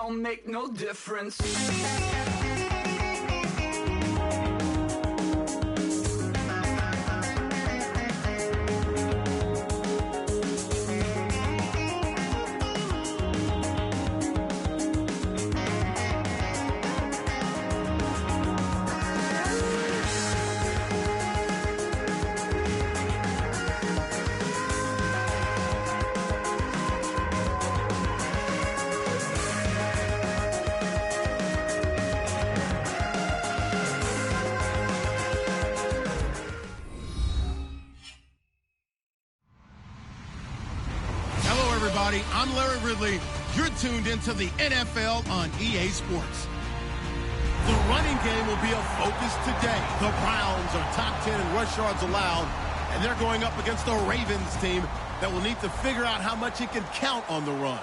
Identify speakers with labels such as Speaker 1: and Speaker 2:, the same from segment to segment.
Speaker 1: don't make no difference.
Speaker 2: I'm Larry Ridley. You're tuned into the NFL on EA Sports. The running game will be a focus today. The Browns are top 10 in rush yards allowed, and they're going up against a Ravens team that will need to figure out how much it can count on the run.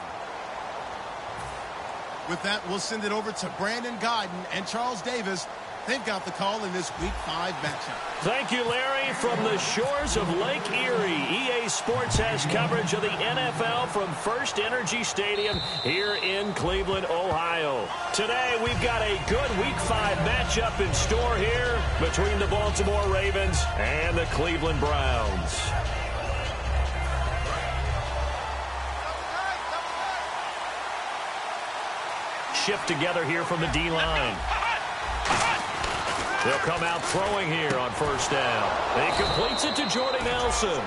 Speaker 2: With that, we'll send it over to Brandon Godden and Charles Davis. They've got the call in this Week 5 matchup.
Speaker 3: Thank you, Larry. From the shores of Lake Erie, EA Sports has coverage of the NFL from First Energy Stadium here in Cleveland, Ohio. Today, we've got a good Week 5 matchup in store here between the Baltimore Ravens and the Cleveland Browns. Shift together here from the D-line. They'll come out throwing here on first down. He completes it to Jordy Nelson.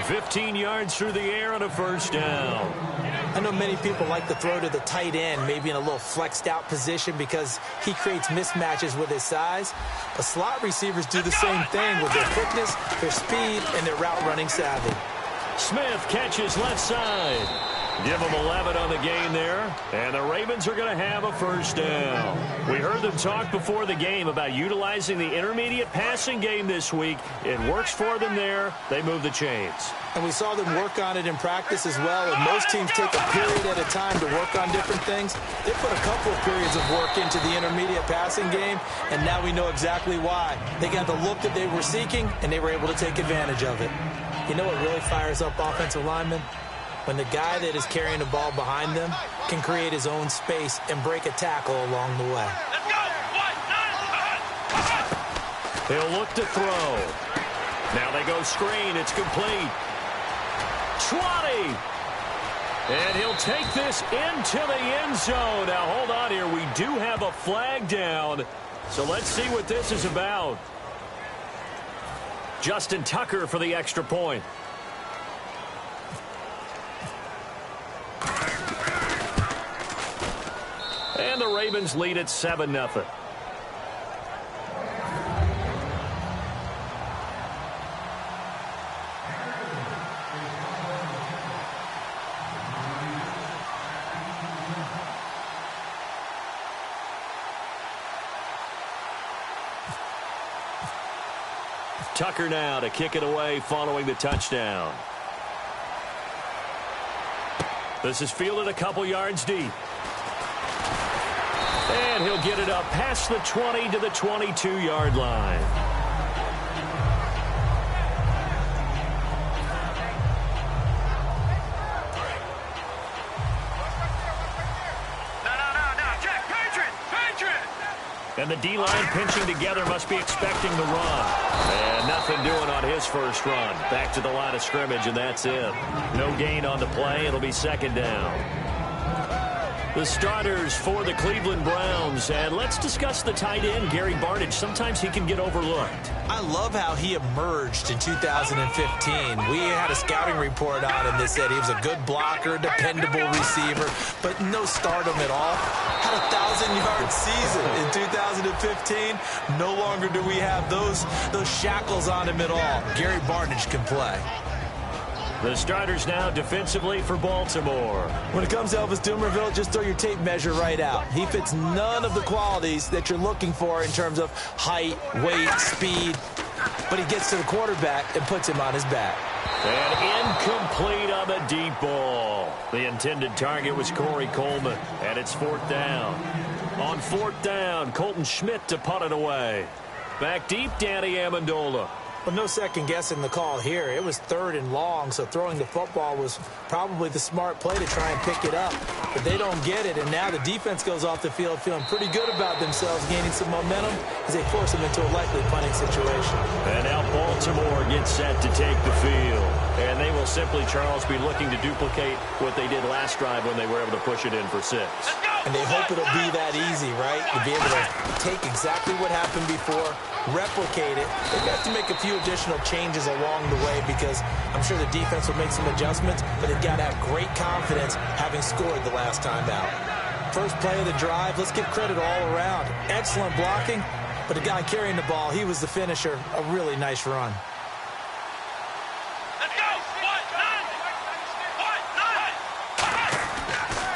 Speaker 3: 15 yards through the air on a first down.
Speaker 4: I know many people like to throw to the tight end, maybe in a little flexed out position because he creates mismatches with his size. But slot receivers do the same thing with their quickness, their speed, and their route running savvy.
Speaker 3: Smith catches left side. Give them 11 on the game there, and the Ravens are going to have a first down. We heard them talk before the game about utilizing the intermediate passing game this week. It works for them there. They move the chains.
Speaker 4: And we saw them work on it in practice as well. And most teams take a period at a time to work on different things. They put a couple of periods of work into the intermediate passing game, and now we know exactly why. They got the look that they were seeking, and they were able to take advantage of it. You know what really fires up offensive linemen? When the guy that is carrying the ball behind them can create his own space and break a tackle along the way.
Speaker 3: They'll look to throw. Now they go screen. It's complete. 20. And he'll take this into the end zone. Now, hold on here. We do have a flag down. So let's see what this is about. Justin Tucker for the extra point. And the Ravens lead at 7-0. Tucker now to kick it away following the touchdown. This is fielded a couple yards deep. And he'll get it up past the 20 to the 22-yard line. And the D-line pinching together must be expecting the run. And nothing doing on his first run. Back to the line of scrimmage, and that's it. No gain on the play. It'll be second down. The starters for the Cleveland Browns. And let's discuss the tight end, Gary Barnidge. Sometimes he can get overlooked.
Speaker 4: I love how he emerged in 2015. We had a scouting report on him that said he was a good blocker, dependable receiver, but no stardom at all. Had a 1,000-yard season in 2015. No longer do we have those shackles on him at all. Gary Barnidge can play.
Speaker 3: The starters now defensively for Baltimore.
Speaker 4: When it comes to Elvis Dumervil, just throw your tape measure right out. He fits none of the qualities that you're looking for in terms of height, weight, speed. But he gets to the quarterback and puts him on his back.
Speaker 3: And incomplete on the deep ball. The intended target was Corey Coleman, and it's fourth down. On fourth down, Colton Schmidt to punt it away. Back deep, Danny Amendola.
Speaker 4: Well, no second guessing the call here. It was 3rd and long, so throwing the football was probably the smart play to try and pick it up. But they don't get it, and now the defense goes off the field feeling pretty good about themselves, gaining some momentum as they force them into a likely punting situation.
Speaker 3: And now Baltimore gets set to take the field. And they will simply, Charles, be looking to duplicate what they did last drive when they were able to push it in for 6.
Speaker 4: And they hope it'll be that easy, right? To be able to take exactly what happened before, replicate it. They've got to make a few additional changes along the way because I'm sure the defense will make some adjustments, but they've got to have great confidence having scored the last time out. First play of the drive, let's give credit all around. Excellent blocking, but the guy carrying the ball, he was the finisher. A really nice run.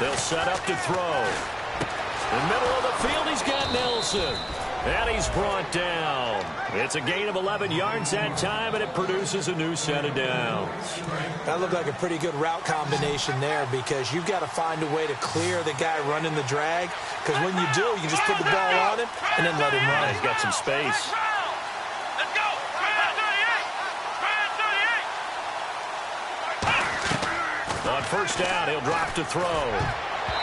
Speaker 3: They'll set up to throw. In the middle of the field, he's got Nelson. And he's brought down. It's a gain of 11 yards that time, and it produces a new set of downs.
Speaker 4: That looked like a pretty good route combination there because you've got to find a way to clear the guy running the drag because when you do, you can just put the ball on him and then let him run.
Speaker 3: He's got some space. On first down, he'll drop to throw.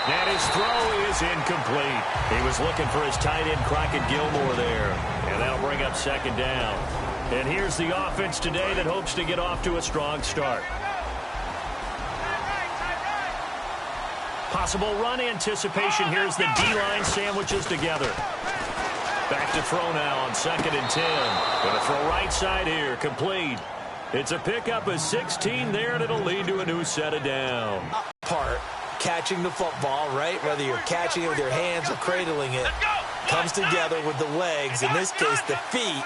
Speaker 3: And his throw is incomplete. He was looking for his tight end, Crockett Gilmore, there. And that'll bring up second down. And here's the offense today that hopes to get off to a strong start. Possible run anticipation. Here's the D-line sandwiches together. Back to throw now on 2nd and 10. Going to throw right side here, complete. It's a pickup of 16 there, and it'll lead to a new set of down.
Speaker 4: Part, catching the football, right? Whether you're catching it with your hands or cradling it, comes together with the legs, in this case the feet,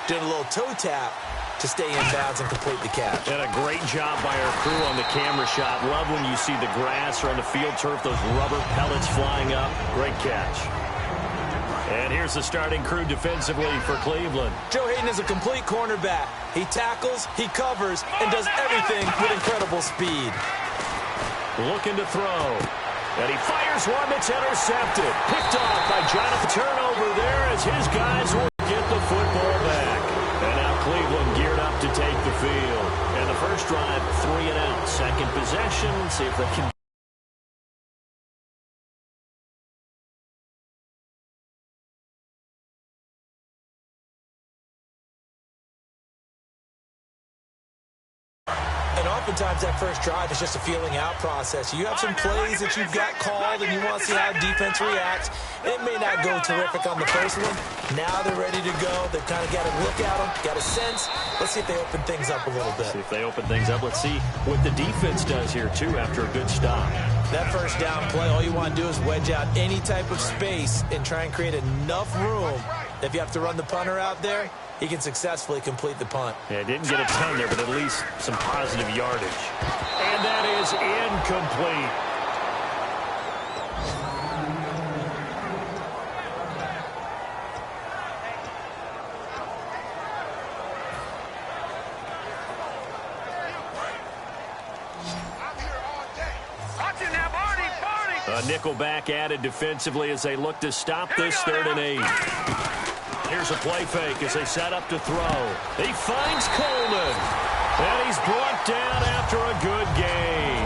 Speaker 4: doing a little toe tap to stay in bounds and complete the catch.
Speaker 3: And a great job by our crew on the camera shot. Love when you see the grass or on the field turf, those rubber pellets flying up. Great catch. And here's the starting crew defensively for Cleveland.
Speaker 4: Joe Hayden is a complete cornerback. He tackles, he covers, and does everything with incredible speed.
Speaker 3: Looking to throw. And he fires one that's intercepted. Picked off by Jonathan. Turnover there as his guys will get the football back. And now Cleveland geared up to take the field. And the first drive, 3 and out. Second possession. See if they can.
Speaker 4: Oftentimes that first drive is just a feeling out process. You have some plays that you've got called and you want to see how defense reacts. It may not go terrific on the first one. Now they're ready to go. They've kind of got to look at them, got a sense. Let's see if they open things up a little bit.
Speaker 3: See if they open things up. Let's see what the defense does here, too, after a good stop.
Speaker 4: That first down play, all you want to do is wedge out any type of space and try and create enough room. If you have to run the punter out there, he can successfully complete the punt.
Speaker 3: Yeah, didn't get a ton there, but at least some positive yardage. And that is incomplete. A nickelback added defensively as they look to stop this 3rd and 8. Here's a play fake as they set up to throw. He finds Coleman. And he's brought down after a good gain.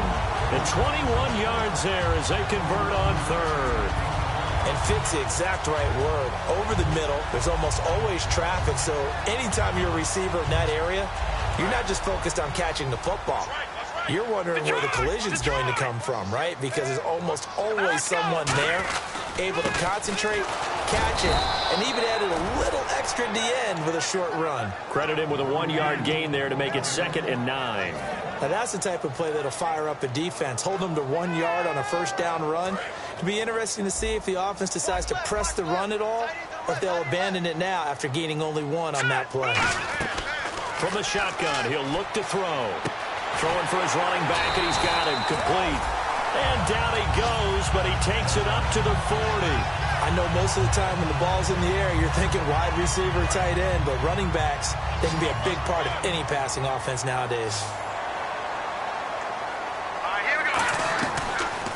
Speaker 3: And 21 yards there as they convert on 3rd.
Speaker 4: And fit's the exact right word. Over the middle, there's almost always traffic. So anytime you're a receiver in that area, you're not just focused on catching the football. You're wondering where the collision's going to come from, right? Because there's almost always someone there able to concentrate, catch it, and even added a little extra at the end with a short run.
Speaker 3: Credit him with a 1-yard gain there to make it 2nd and 9.
Speaker 4: Now that's the type of play that'll fire up a defense. Hold them to 1 yard on a first down run. It'll be interesting to see if the offense decides to press the run at all or if they'll abandon it now after gaining only 1 on that play.
Speaker 3: From the shotgun, he'll look to throw. Throwing for his running back, and he's got him complete. And down he goes, but he takes it up to the 40.
Speaker 4: I know most of the time when the ball's in the air, you're thinking wide receiver, tight end, but running backs, they can be a big part of any passing offense nowadays.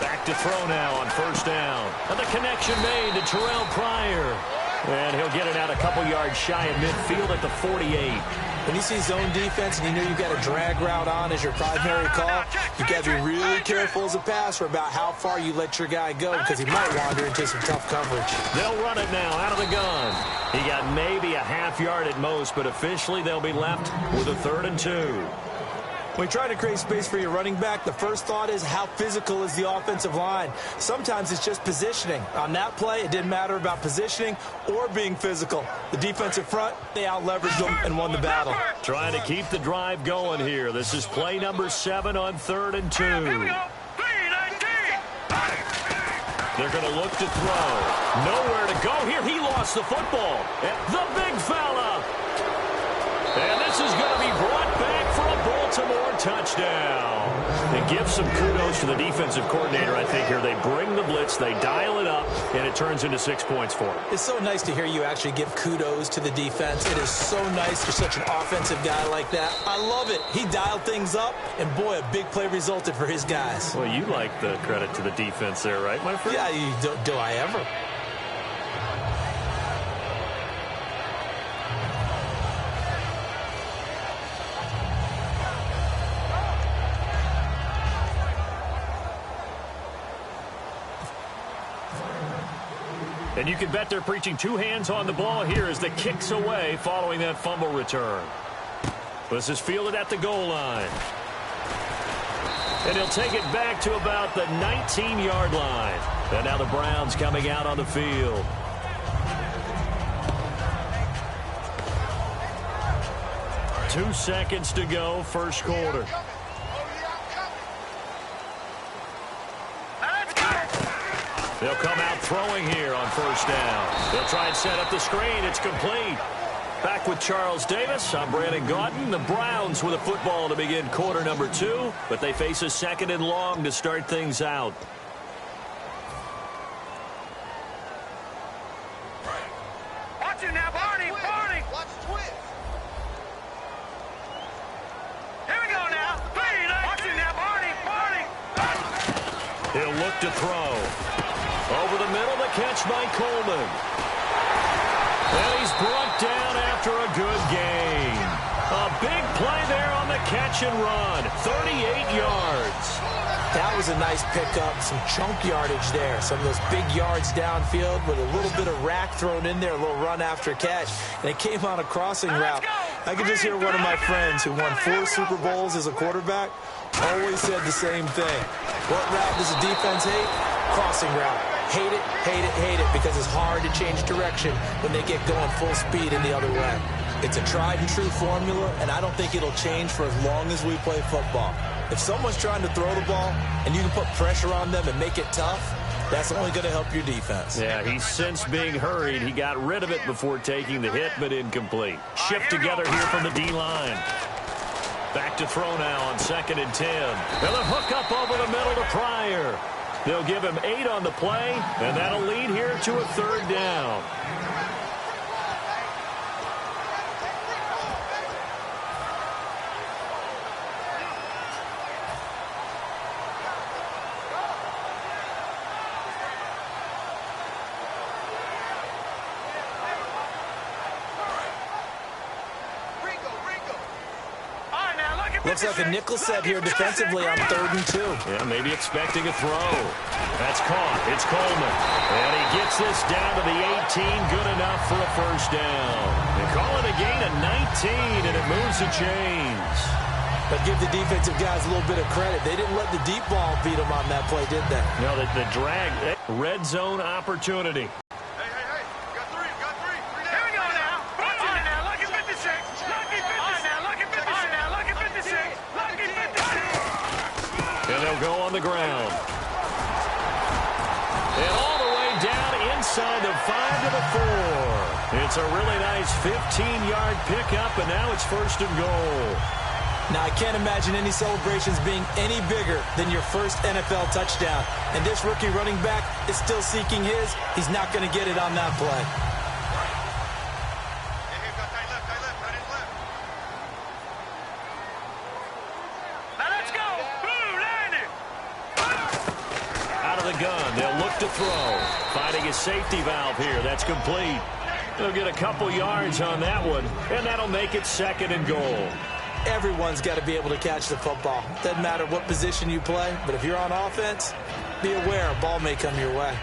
Speaker 3: Back to throw now on first down. And the connection made to Terrell Pryor. And he'll get it out a couple yards shy of midfield at the 48.
Speaker 4: When you see zone defense and you know you've got a drag route on as your primary call, you've got to be really careful as a passer about how far you let your guy go because he might wander into some tough coverage.
Speaker 3: They'll run it now out of the gun. He got maybe a half yard at most, but officially they'll be left with a 3rd and 2.
Speaker 4: When you try to create space for your running back, the first thought is how physical is the offensive line. Sometimes it's just positioning. On that play, it didn't matter about positioning or being physical. The defensive front, they out-leveraged them and won the battle.
Speaker 3: Trying to keep the drive going here. This is play number 7 on 3rd and 2. They're going to look to throw. Nowhere to go here. He lost the football. The big fella. And this is going to be brought back for a Baltimore touchdown. And give some kudos to the defensive coordinator, I think, here. They bring the blitz, they dial it up, and it turns into 6 points for them.
Speaker 4: It's so nice to hear you actually give kudos to the defense. It is so nice for such an offensive guy like that. I love it. He dialed things up, and boy, a big play resulted for his guys.
Speaker 3: Well, you like the credit to the defense there, right, my friend?
Speaker 4: Yeah, do I ever?
Speaker 3: And you can bet they're preaching 2 hands on the ball here as the kick's away following that fumble return. This is fielded at the goal line. And he'll take it back to about the 19-yard line. And now the Browns coming out on the field. Two seconds to go, first quarter. They'll come out throwing here on first down. They'll try and set up the screen. It's complete. Back with Charles Davis. I'm Brandon Gaudin. The Browns with a football to begin quarter number 2, but they face a 2nd and long to start things out.
Speaker 1: Watch it now, Barney. Watch twist. Here we go now. Watch it now, Barney.
Speaker 3: He'll look to throw. Over the middle, the catch by Coleman. And he's brought down after a good gain. A big play there on the catch and run. 38 yards.
Speaker 4: That was a nice pickup, some chunk yardage there. Some of those big yards downfield with a little bit of rack thrown in there, a little run after catch. And it came on a crossing route. I could just hear one of my friends who won 4 Super Bowls as a quarterback always said the same thing. What route does the defense hate? Crossing route. Hate it, hate it, hate it, because it's hard to change direction when they get going full speed in the other way. It's a tried and true formula, and I don't think it'll change for as long as we play football. If someone's trying to throw the ball and you can put pressure on them and make it tough, that's only going to help your defense.
Speaker 3: Yeah, he's since being hurried. He got rid of it before taking the hit, but incomplete. Shift together here from the D-line. Back to throw now on 2nd and 10. And a hook up over the middle to Pryor. They'll give him 8 on the play, and that'll lead here to a 3rd down.
Speaker 4: Looks like a nickel set here defensively on 3rd and 2.
Speaker 3: Yeah, maybe expecting a throw. That's caught. It's Coleman. And he gets this down to the 18. Good enough for a first down. They call it a gain of 19, and it moves the chains.
Speaker 4: But give the defensive guys a little bit of credit. They didn't let the deep ball beat them on that play, did they?
Speaker 3: No, the drag. Red zone opportunity. And they'll go on the ground. And all the way down inside the 5 to the 4. It's a really nice 15-yard pickup, and now it's 1st and goal.
Speaker 4: Now, I can't imagine any celebrations being any bigger than your first NFL touchdown. And this rookie running back is still seeking his. He's not going to get it on that play.
Speaker 3: Gun. They'll look to throw. Finding a safety valve here. That's complete. They'll get a couple yards on that one, and that'll make it 2nd and goal.
Speaker 4: Everyone's got to be able to catch the football. Doesn't matter what position you play, but if you're on offense, be aware a ball may come your way.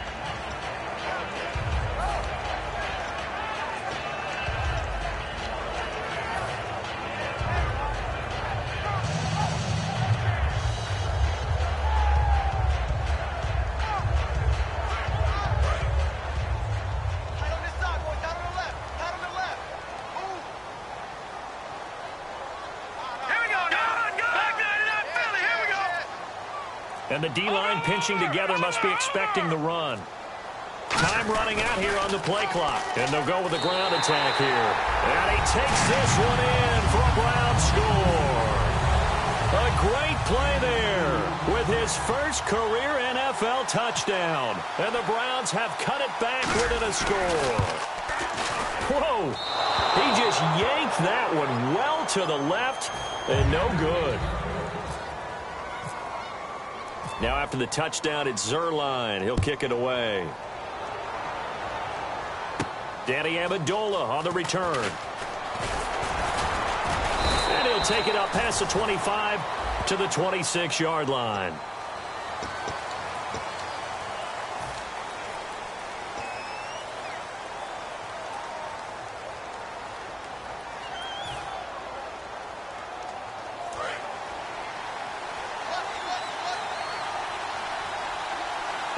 Speaker 3: And the D-line pinching together must be expecting the run. Time running out here on the play clock. And they'll go with a ground attack here. And he takes this one in for a ground score. A great play there with his first career NFL touchdown. And the Browns have cut it back within a score. Whoa. He just yanked that one well to the left and no good. Now after the touchdown, it's Zerline. He'll kick it away. Danny Amendola on the return. And he'll take it up past the 25 to the 26-yard line.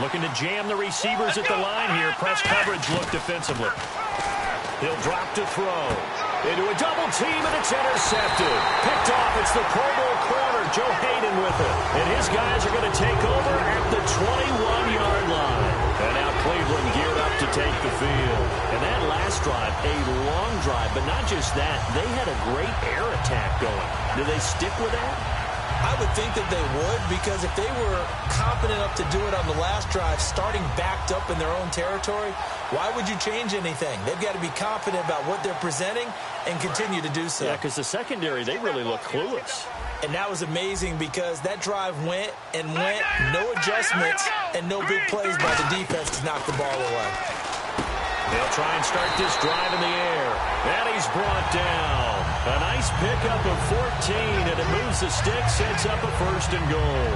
Speaker 3: Looking to jam the receivers at the line here. Press coverage look defensively. He'll drop to throw. Into a double team, and it's intercepted. Picked off. It's the Pro Bowl corner, Joe Hayden with it. And his guys are going to take over at the 21-yard line. And now Cleveland geared up to take the field. And that last drive, a long drive, but not just that. They had a great air attack going. Do they stick with that?
Speaker 4: I would think that they would, because if they were confident enough to do it on the last drive, starting backed up in their own territory, why would you change anything? They've got to be confident about what they're presenting and continue to do so.
Speaker 3: Yeah, because the secondary, they really look clueless.
Speaker 4: And that was amazing because that drive went and went, no adjustments, and no big plays by the defense to knock the ball away.
Speaker 3: They'll try and start this drive in the air. And he's brought down. A nice pickup of 14, and it moves the stick, sets up a 1st and goal.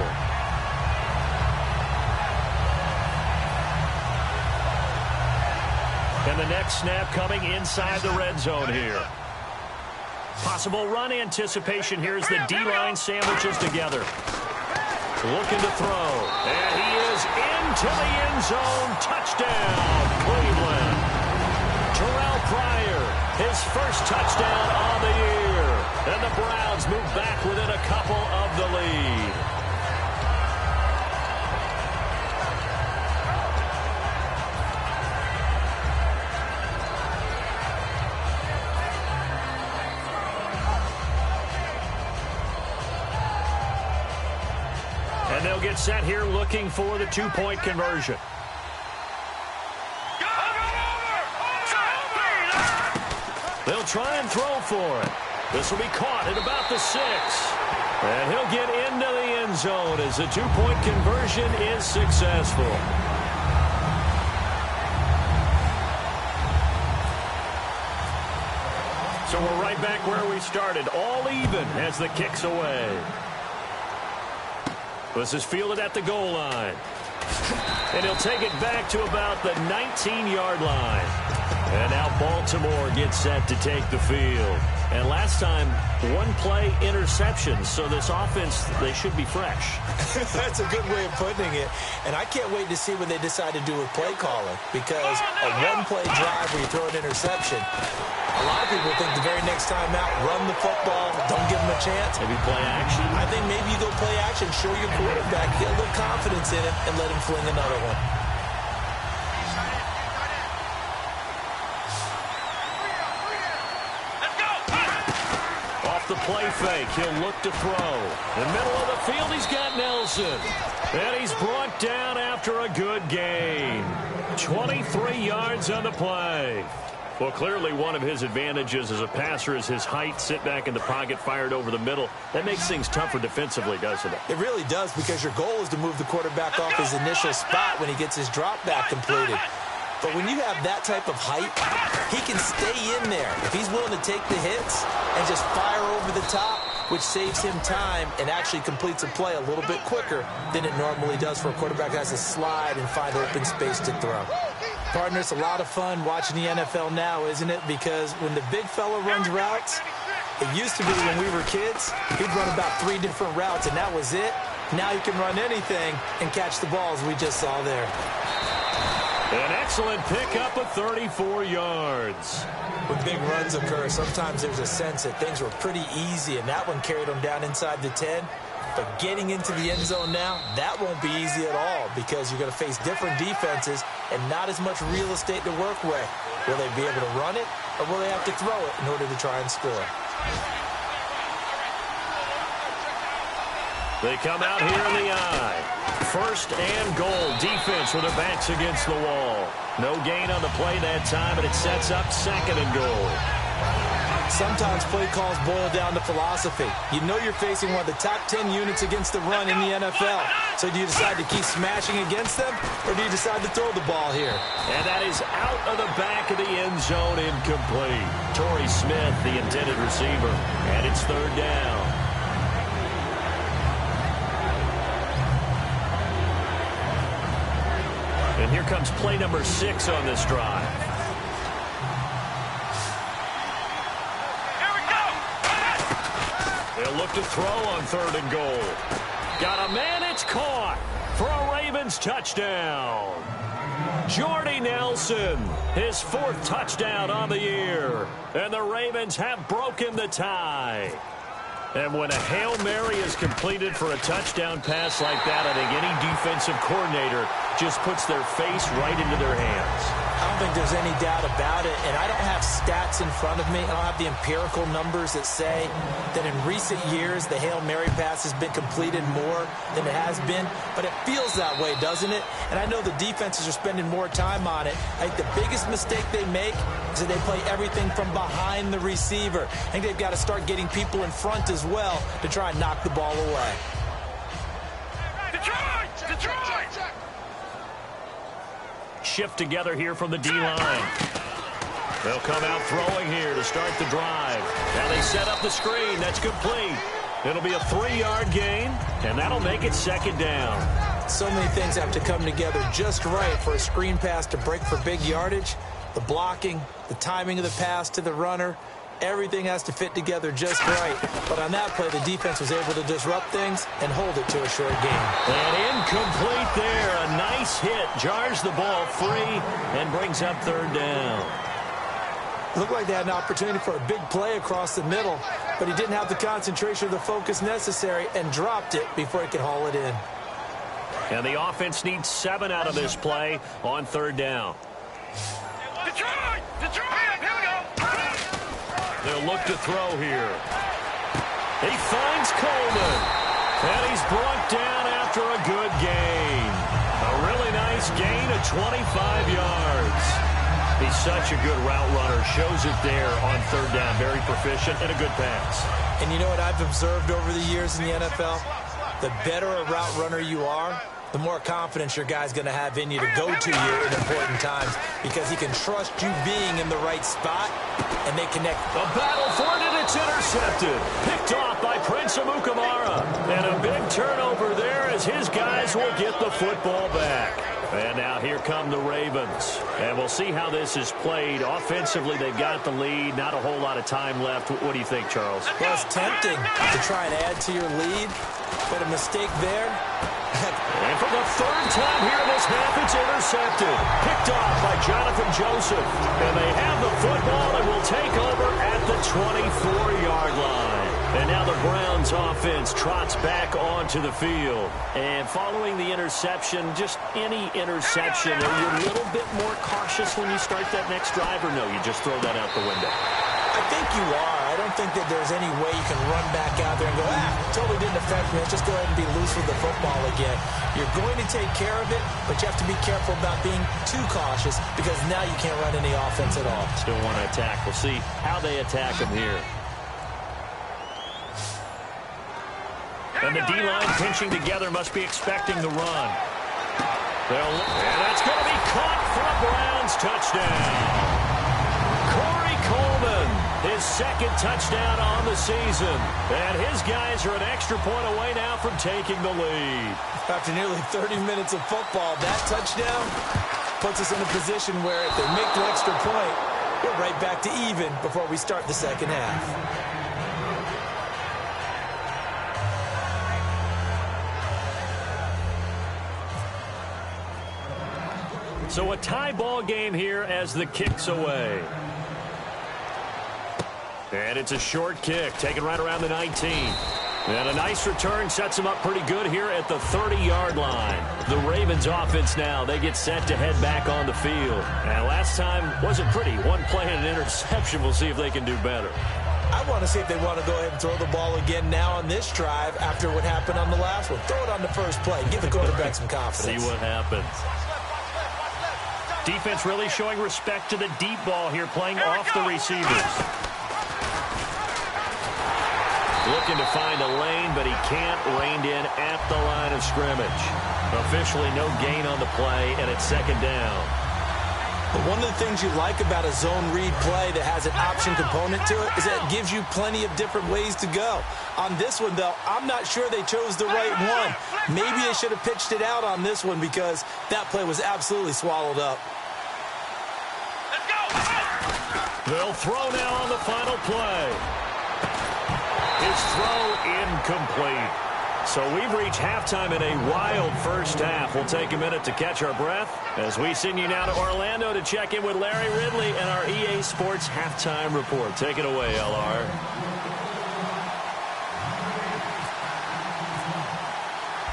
Speaker 3: And the next snap coming inside the red zone here. Possible run anticipation here as the D-line sandwiches together. Looking to throw. And he is into the end zone. Touchdown, Cleveland. Terrell Pryor, his first touchdown on the year. And the Browns move back within a couple of the lead. And they'll get set here looking for the 2-point conversion. They'll try and throw for it. This will be caught at about the 6. And he'll get into the end zone as the 2-point conversion is successful. So we're right back where we started. All even as the kick's away. This is fielded at the goal line. And he'll take it back to about the 19-yard line. And now Baltimore gets set to take the field. And last time, 1-play interception. So this offense, they should be fresh.
Speaker 4: That's a good way of putting it. And I can't wait to see what they decide to do with play calling. Because a 1-play drive where you throw an interception, a lot of people think the very next time out, run the football, don't give them a chance.
Speaker 3: Maybe play action.
Speaker 4: I think maybe you go play action, show your quarterback, get a little confidence in it, and let him fling another one.
Speaker 3: The play fake. He'll look to throw. In the middle of the field, he's got Nelson. And he's brought down after a good gain. 23 yards on the play. Well, clearly one of his advantages as a passer is his height. Sit back in the pocket, fired over the middle. That makes things tougher defensively, doesn't it?
Speaker 4: It really does, because your goal is to move the quarterback off his initial spot when he gets his drop back completed. But when you have that type of height, he can stay in there. If he's willing to take the hits and just fire over the top, which saves him time and actually completes a play a little bit quicker than it normally does for a quarterback that has to slide and find open space to throw. Partner, it's a lot of fun watching the NFL now, isn't it? Because when the big fella runs routes, it used to be when we were kids, he'd run about 3 different routes, and that was it. Now he can run anything and catch the balls we just saw there.
Speaker 3: An excellent pickup of 34 yards.
Speaker 4: When big runs occur, sometimes there's a sense that things were pretty easy, and that one carried them down inside the 10. But getting into the end zone now, that won't be easy at all because you're going to face different defenses and not as much real estate to work with. Will they be able to run it, or will they have to throw it in order to try and score?
Speaker 3: They come out here in the eye. First and goal. Defense with their backs against the wall. No gain on the play that time, and it sets up second and goal.
Speaker 4: Sometimes play calls boil down to philosophy. You know you're facing one of the top 10 units against the run in the NFL. So do you decide to keep smashing against them, or do you decide to throw the ball here?
Speaker 3: And that is out of the back of the end zone, incomplete. Torrey Smith, the intended receiver, and it's third down. And here comes play number 6 on this drive. They'll look to throw on third and goal. Got a man, it's caught for a Ravens touchdown. Jordy Nelson, his 4th touchdown on the year. And the Ravens have broken the tie. And when a Hail Mary is completed for a touchdown pass like that, I think any defensive coordinator just puts their face right into their hands.
Speaker 4: I don't think there's any doubt about it, and I don't have stats in front of me. I don't have the empirical numbers that say that in recent years the Hail Mary pass has been completed more than it has been, but it feels that way, doesn't it? And I know the defenses are spending more time on it. I think the biggest mistake they make is that they play everything from behind the receiver. I think they've got to start getting people in front as well to try and knock the ball away.
Speaker 1: Detroit! Detroit!
Speaker 3: Shift together here from the D-line. They'll come out throwing here to start the drive. Now they set up the screen. That's complete. It'll be a 3-yard gain, and that'll make it second down.
Speaker 4: So many things have to come together just right for a screen pass to break for big yardage. The blocking, the timing of the pass to the runner, everything has to fit together just right. But on that play, the defense was able to disrupt things and hold it to a short gain.
Speaker 3: And incomplete there. A nice hit. Jars the ball free and brings up third down.
Speaker 4: Looked like they had an opportunity for a big play across the middle, but he didn't have the concentration or the focus necessary and dropped it before he could haul it in.
Speaker 3: And the offense needs 7 out of this play on third down.
Speaker 1: Detroit! Detroit! Here we go!
Speaker 3: They'll look to throw here. He finds Coleman. And he's brought down after a good gain. A really nice gain of 25 yards. He's such a good route runner. Shows it there on third down. Very proficient and a good pass.
Speaker 4: And you know what I've observed over the years in the NFL? The better a route runner you are, the more confidence your guy's going to have in you to go to you in important times because he can trust you being in the right spot, and they connect.
Speaker 3: A battle for it, and it's intercepted. Picked off by Prince Amukamara. And a big turnover there as his guys will get the football back. And now here come the Ravens. And we'll see how this is played. Offensively, they've got the lead. Not a whole lot of time left. What do you think, Charles?
Speaker 4: Well, it's tempting to try and add to your lead, but a mistake there.
Speaker 3: And for the 3rd time here in this half, it's intercepted. Picked off by Jonathan Joseph. And they have the football and will take over at the 24-yard line. And now the Browns offense trots back onto the field. And following the interception, just any interception, are you a little bit more cautious when you start that next drive, or no, you just throw that out the window?
Speaker 4: I think you are. I don't think that there's any way you can run back out there and go, totally didn't affect me. Let's just go ahead and be loose with the football again. You're going to take care of it, but you have to be careful about being too cautious because now you can't run any offense at all.
Speaker 3: Still want to attack. We'll see how they attack him here. And the D-line pinching together must be expecting the run. And that's going to be caught for a Browns touchdown. His second touchdown on the season. And his guys are an extra point away now from taking the lead.
Speaker 4: After nearly 30 minutes of football, that touchdown puts us in a position where if they make the extra point, we're right back to even before we start the second half.
Speaker 3: So a tie ball game here as the kick's away. And it's a short kick, taken right around the 19. And a nice return sets them up pretty good here at the 30-yard line. The Ravens offense now, they get set to head back on the field. And last time wasn't pretty. One play and an interception. We'll see if they can do better.
Speaker 4: I want to see if they want to go ahead and throw the ball again now on this drive after what happened on the last one. Throw it on the first play. Give the quarterback some confidence.
Speaker 3: See what happens. Defense really showing respect to the deep ball here, playing off the receivers. Looking to find a lane, but he can't. Reined in at the line of scrimmage. Officially no gain on the play, and it's second down.
Speaker 4: But one of the things you like about a zone read play that has an option component to it is that it gives you plenty of different ways to go. On this one, though, I'm not sure they chose the right one. Maybe they should have pitched it out on this one because that play was absolutely swallowed up.
Speaker 1: Let's go!
Speaker 3: They'll throw now on the final play. His throw incomplete. So we've reached halftime in a wild first half. We'll take a minute to catch our breath as we send you now to Orlando to check in with Larry Ridley and our EA Sports Halftime Report. Take it away, LR.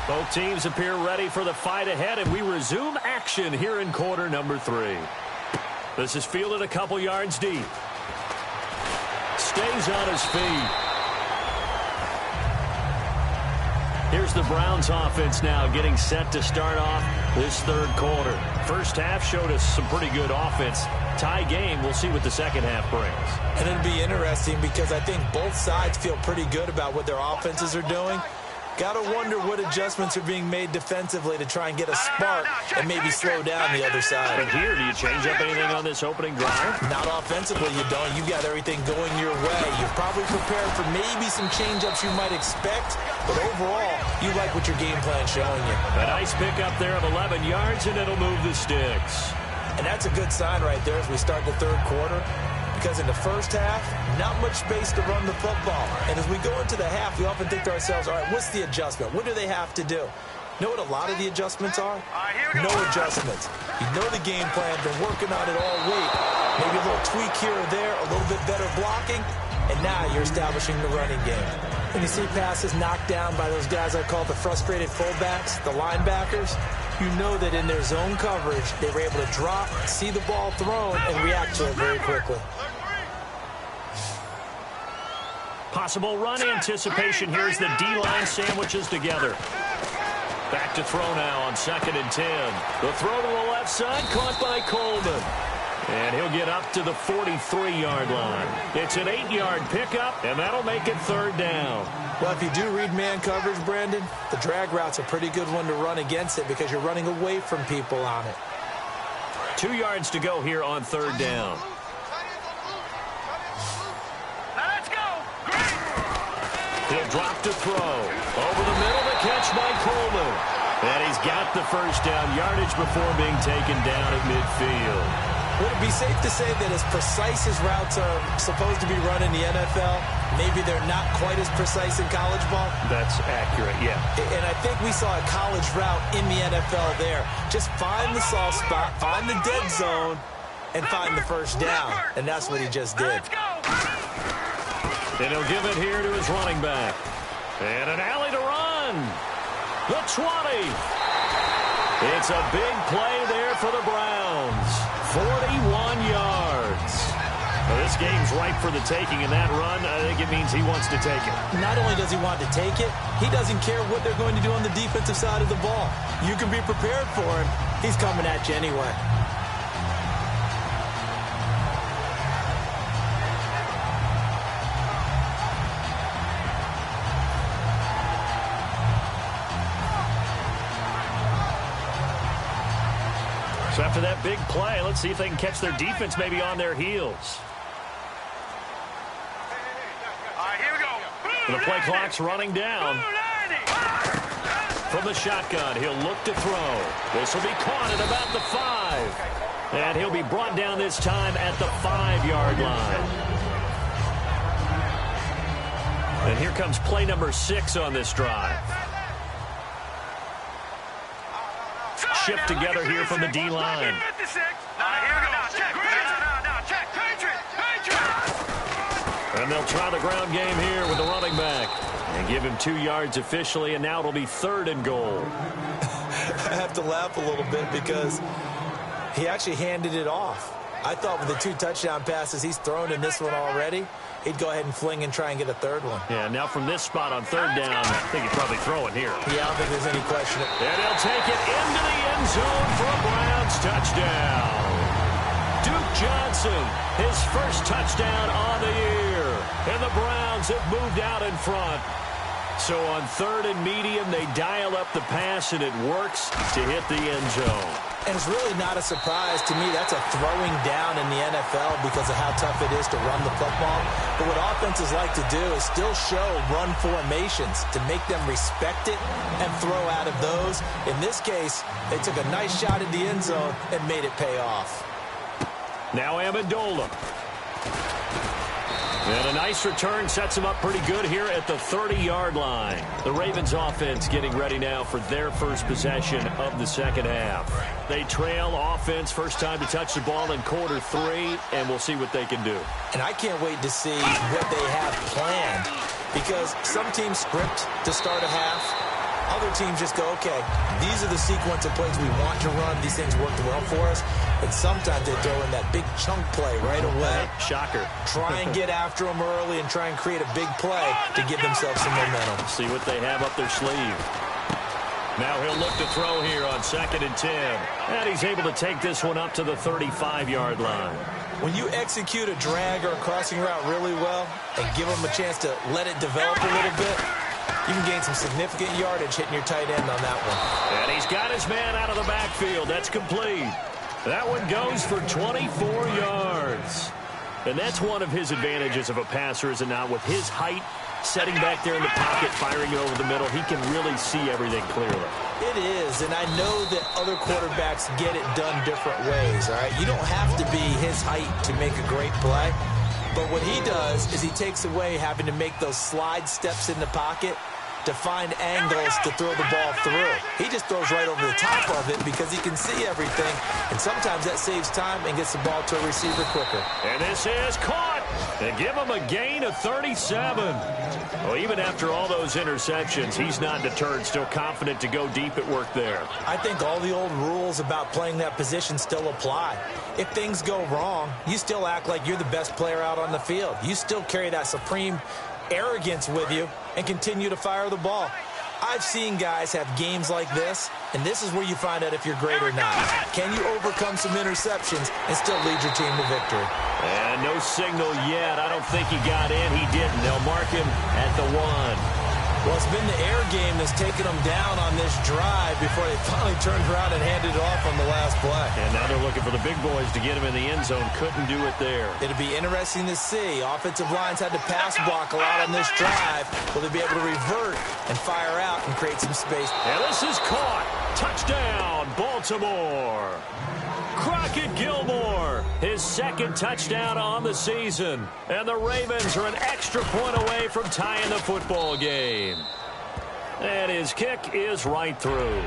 Speaker 3: Both teams appear ready for the fight ahead, and we resume action here in quarter number 3. This is fielded a couple yards deep. Stays on his feet. Here's the Browns offense now getting set to start off this third quarter. First half showed us some pretty good offense. Tie game, we'll see what the second half brings.
Speaker 4: And it'll be interesting because I think both sides feel pretty good about what their offenses are doing. Got to wonder what adjustments are being made defensively to try and get a spark and maybe slow down the other side.
Speaker 3: But here, do you change up anything on this opening drive?
Speaker 4: Not offensively, you don't. You got everything going your way. You're probably prepared for maybe some change-ups you might expect, but overall, you like what your game plan's showing you.
Speaker 3: A nice pickup there of 11 yards, and it'll move the sticks.
Speaker 4: And that's a good sign right there as we start the third quarter. Because in the first half, not much space to run the football. And as we go into the half, we often think to ourselves, all right, what's the adjustment? What do they have to do? You know what a lot of the adjustments are? No adjustments. You know the game plan, been working on it all week. Maybe a little tweak here or there, a little bit better blocking, and now you're establishing the running game. When you see passes knocked down by those guys I call the frustrated fullbacks, the linebackers, you know that in their zone coverage, they were able to drop, see the ball thrown, and react to it very quickly.
Speaker 3: Possible run anticipation here as the D-line sandwiches together. Back to throw now on 2nd and 10. The throw to the left side, caught by Coleman. And he'll get up to the 43-yard line. It's an 8-yard pickup, and that'll make it third down.
Speaker 4: Well, if you do read man coverage, Brandon, the drag route's a pretty good one to run against it because you're running away from people on it.
Speaker 3: 2 yards to go here on third down. He'll drop to throw. Over the middle, the catch by Coleman. And he's got the first down yardage before being taken down at midfield.
Speaker 4: Would it be safe to say that as precise as routes are supposed to be run in the NFL, maybe they're not quite as precise in college ball?
Speaker 3: That's accurate, yeah.
Speaker 4: And I think we saw a college route in the NFL there. Just find the soft spot, find the dead zone, and find the first down. And that's what he just did.
Speaker 3: And he'll give it here to his running back. And an alley to run. The 20. It's a big play there for the Browns. 41 yards. Well, this game's ripe for the taking, and that run, I think it means he wants to take it.
Speaker 4: Not only does he want to take it, he doesn't care what they're going to do on the defensive side of the ball. You can be prepared for him. He's coming at you anyway.
Speaker 3: So after that big play, let's see if they can catch their defense maybe on their heels. The play clock's running down. From the shotgun, he'll look to throw. This will be caught at about the 5. And he'll be brought down this time at the 5-yard line. And here comes play number 6 on this drive. Shift together here from the D-line. And they'll try the ground game here with the running back. And give him 2 yards officially, and now it'll be 3rd and goal.
Speaker 4: I have to laugh a little bit because he actually handed it off. I thought with the 2 touchdown passes he's thrown in this one already, he'd go ahead and fling and try and get a 3rd one.
Speaker 3: Yeah, now from this spot on 3rd down, I think he'd probably throw it here.
Speaker 4: Yeah, I don't think there's any question.
Speaker 3: And he'll take it into the end zone for a Browns touchdown. Duke Johnson, his first touchdown on the year. And the Browns have moved out in front. So on 3rd and medium, they dial up the pass, and it works to hit the end zone.
Speaker 4: And it's really not a surprise to me. That's a throwing down in the NFL because of how tough it is to run the football. But what offenses like to do is still show run formations to make them respect it and throw out of those. In this case, they took a nice shot at the end zone and made it pay off.
Speaker 3: Now Amendola. And a nice return sets him up pretty good here at the 30-yard line. The Ravens offense getting ready now for their first possession of the second half. They trail offense, first time to touch the ball in quarter 3, and we'll see what they can do.
Speaker 4: And I can't wait to see what they have planned because some teams script to start a half. Other teams just go, okay, these are the sequence of plays we want to run. These things worked well for us. And sometimes they throw in that big chunk play right away.
Speaker 3: Shocker.
Speaker 4: Try and get after them early and try and create a big play to give themselves some momentum.
Speaker 3: See what they have up their sleeve. Now he'll look to throw here on 2nd and 10. And he's able to take this one up to the 35-yard line.
Speaker 4: When you execute a drag or a crossing route really well and give them a chance to let it develop a little bit, you can gain some significant yardage hitting your tight end on that one.
Speaker 3: And he's got his man out of the backfield. That's complete. That one goes for 24 yards. And that's one of his advantages of a passer, is it not? With his height, setting back there in the pocket, firing it over the middle, he can really see everything clearly.
Speaker 4: It is, and I know that other quarterbacks get it done different ways, all right? You don't have to be his height to make a great play. But what he does is he takes away having to make those slide steps in the pocket to find angles to throw the ball through. He just throws right over the top of it because he can see everything, and sometimes that saves time and gets the ball to a receiver quicker.
Speaker 3: And this is caught. And give him a gain of 37. Well, even after all those interceptions, he's not deterred, still confident to go deep at work there.
Speaker 4: I think all the old rules about playing that position still apply. If things go wrong, you still act like you're the best player out on the field. You still carry that supreme arrogance with you and continue to fire the ball. I've seen guys have games like this, and this is where you find out if you're great or not. Can you overcome some interceptions and still lead your team to victory?
Speaker 3: And no signal yet. I don't think he got in. He didn't. They'll mark him at the 1.
Speaker 4: Well, it's been the air game that's taken them down on this drive before they finally turned around and handed it off on the last play.
Speaker 3: And now they're looking for the big boys to get him in the end zone. Couldn't do it there.
Speaker 4: It'll be interesting to see. Offensive lines had to pass block a lot on this drive. Will they be able to revert and fire out and create some space?
Speaker 3: And this is caught. Touchdown, Baltimore. Crockett Gilmore, his 2nd touchdown on the season. And the Ravens are an extra point away from tying the football game. And his kick is right through.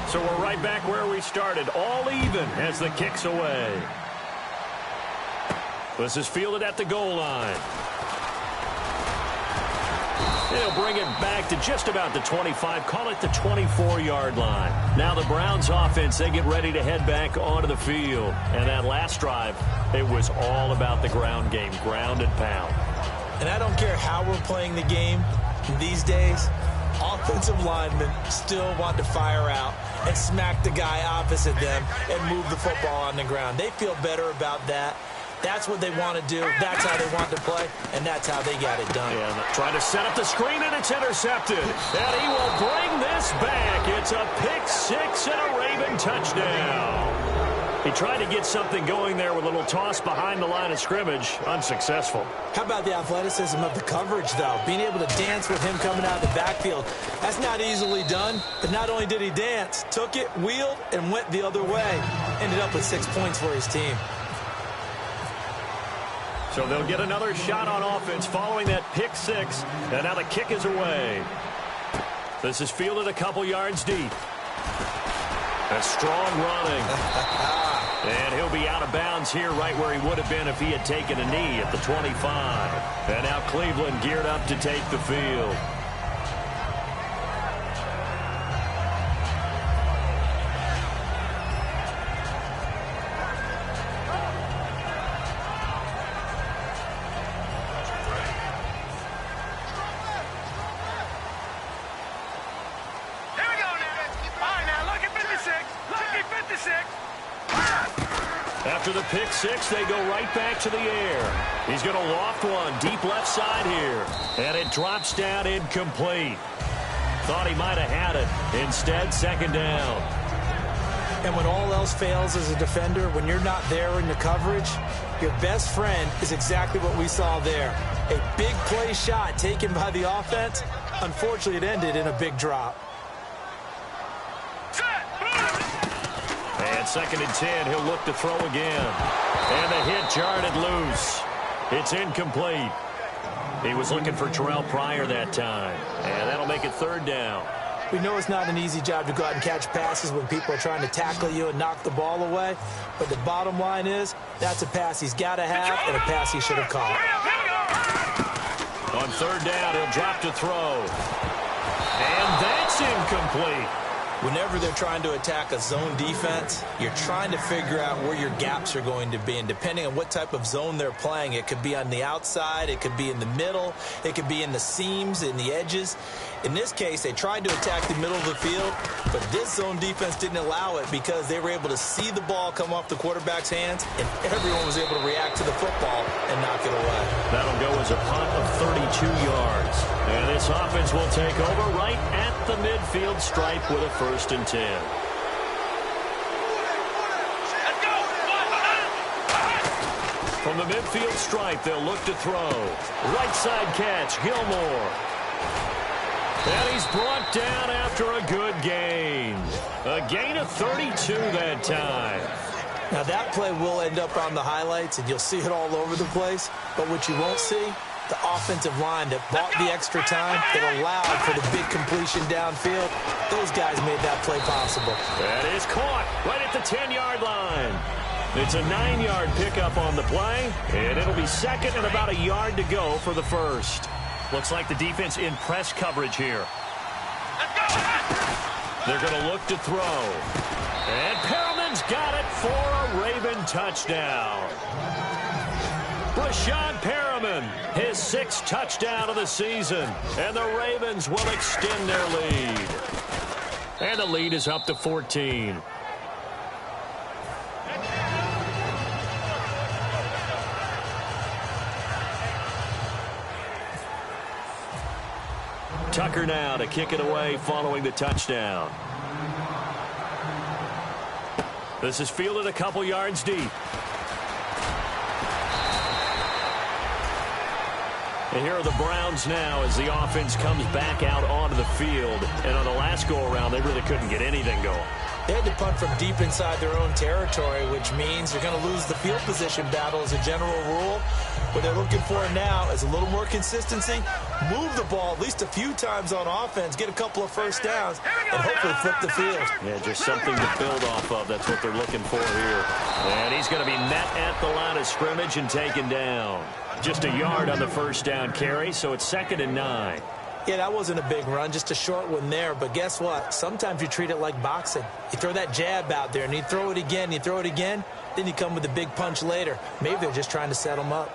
Speaker 3: So we're right back where we started, all even as the kick's away. This is fielded at the goal line. They'll bring it back to just about the 25, call it the 24-yard line. Now the Browns offense, they get ready to head back onto the field. And that last drive, it was all about the ground game, ground and pound.
Speaker 4: And I don't care how we're playing the game these days, offensive linemen still want to fire out and smack the guy opposite them and move the football on the ground. They feel better about that. That's what they want to do. That's how they want to play, and that's how they got it done.
Speaker 3: Yeah, trying to set up the screen, and it's intercepted. And he will bring this back. It's a pick 6 and a Raven touchdown. He tried to get something going there with a little toss behind the line of scrimmage. Unsuccessful.
Speaker 4: How about the athleticism of the coverage, though? Being able to dance with him coming out of the backfield. That's not easily done. But not only did he dance, took it, wheeled, and went the other way. Ended up with 6 points for his team.
Speaker 3: So they'll get another shot on offense following that pick six. And now the kick is away. This is fielded a couple yards deep. A strong running. And he'll be out of bounds here right where he would have been if he had taken a knee at the 25. And now Cleveland geared up to take the field. After the pick six, they go right back to the air. He's going to loft one deep left side here. And it drops down incomplete. Thought he might have had it. Instead, second down.
Speaker 4: And when all else fails as a defender, when you're not there in the coverage, your best friend is exactly what we saw there. A big play shot taken by the offense. Unfortunately, it ended in a big drop.
Speaker 3: And second and 10, he'll look to throw again. And the hit jarred it loose. It's incomplete. He was looking for Terrell Pryor that time. And that'll make it third down.
Speaker 4: We know it's not an easy job to go out and catch passes when people are trying to tackle you and knock the ball away. But the bottom line is, that's a pass he's got to have and a pass he should have caught.
Speaker 3: On third down, he'll drop to throw. And that's incomplete.
Speaker 4: Whenever they're trying to attack a zone defense, you're trying to figure out where your gaps are going to be. And depending on what type of zone they're playing, it could be on the outside, it could be in the middle, it could be in the seams, in the edges. In this case, they tried to attack the middle of the field, but this zone defense didn't allow it because they were able to see the ball come off the quarterback's hands, and everyone was able to react to the football and knock it away.
Speaker 3: That'll go as a punt of 32 yards. And this offense will take over right at the midfield stripe with a 1st and 10. From the midfield stripe, they'll look to throw. Right side catch, Gilmore. And he's brought down after a good gain. A gain of 32 that time.
Speaker 4: Now that play will end up on the highlights, and you'll see it all over the place. But what you won't see, the offensive line that bought the extra time, that allowed for the big completion downfield. Those guys made that play possible.
Speaker 3: That is caught right at the 10-yard line. It's a 9-yard pickup on the play, and it'll be second and about a yard to go for the first. Looks like the defense in press coverage here. They're going to look to throw. And Perriman's got it for a Raven touchdown. Brashad Perriman, his 6th touchdown of the season. And the Ravens will extend their lead. And the lead is up to 14. Tucker now to kick it away following the touchdown. This is fielded a couple yards deep. And here are the Browns now as the offense comes back out onto the field. And on the last go-around, they really couldn't get anything going.
Speaker 4: They had to punt from deep inside their own territory, which means you're going to lose the field position battle as a general rule. What they're looking for now is a little more consistency, move the ball at least a few times on offense, get a couple of first downs, and hopefully flip the field.
Speaker 3: Yeah, just something to build off of. That's what they're looking for here. And he's going to be met at the line of scrimmage and taken down. Just a yard on the first down carry, so it's 2nd and 9.
Speaker 4: Yeah, that wasn't a big run, just a short one there. But guess what? Sometimes you treat it like boxing. You throw that jab out there, and you throw it again, then you come with a big punch later. Maybe they're just trying to set them up.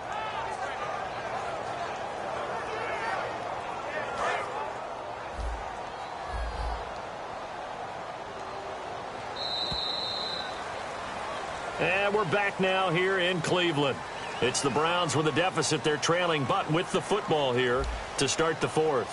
Speaker 3: And we're back now here in Cleveland. It's the Browns with a deficit. They're trailing, but with the football here to start the 4th.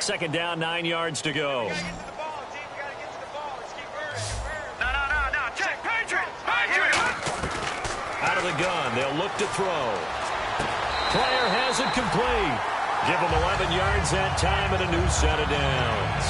Speaker 3: Second down, 9 yards to go.
Speaker 1: No. Check. Patriot.
Speaker 3: Out of the gun, they'll look to throw. Player has it complete. Give him 11 yards that time and a new set of downs.